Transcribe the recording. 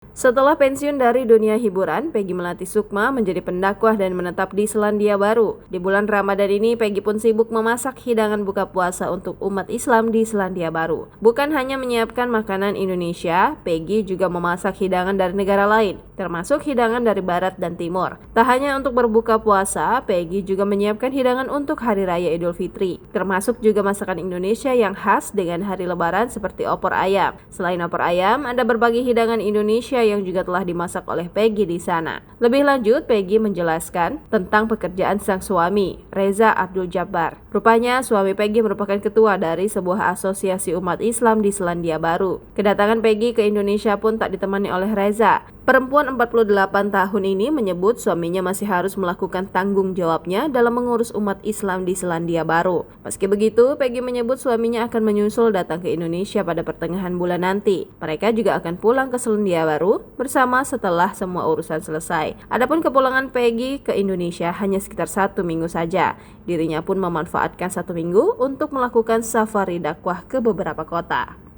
Setelah pensiun dari dunia hiburan, Peggy Melati Sukma menjadi pendakwah dan menetap di Selandia Baru. Di bulan Ramadan ini, Peggy pun sibuk memasak hidangan buka puasa untuk umat Islam di Selandia Baru. Bukan hanya menyiapkan makanan Indonesia, Peggy juga memasak hidangan dari negara lain, termasuk hidangan dari Barat dan Timur. Tak hanya untuk berbuka puasa, Peggy juga menyiapkan hidangan untuk Hari Raya Idul Fitri, termasuk juga masakan Indonesia yang khas dengan hari Lebaran seperti opor ayam. Selain opor ayam, ada berbagai hidangan Indonesia yang juga telah dimasak oleh Peggy di sana. Lebih lanjut, Peggy menjelaskan tentang pekerjaan sang suami, Reza Abdul Jabbar. Rupanya, suami Peggy merupakan ketua dari sebuah asosiasi umat Islam di Selandia Baru. Kedatangan Peggy ke Indonesia pun tak ditemani oleh Reza. Perempuan 48 tahun ini menyebut suaminya masih harus melakukan tanggung jawabnya dalam mengurus umat Islam di Selandia Baru. Meski begitu, Peggy menyebut suaminya akan menyusul datang ke Indonesia pada pertengahan bulan nanti. Mereka juga akan pulang ke Selandia Baru bersama setelah semua urusan selesai. Adapun kepulangan Peggy ke Indonesia hanya sekitar 1 minggu saja. Dirinya pun memanfaatkan 1 minggu untuk melakukan safari dakwah ke beberapa kota.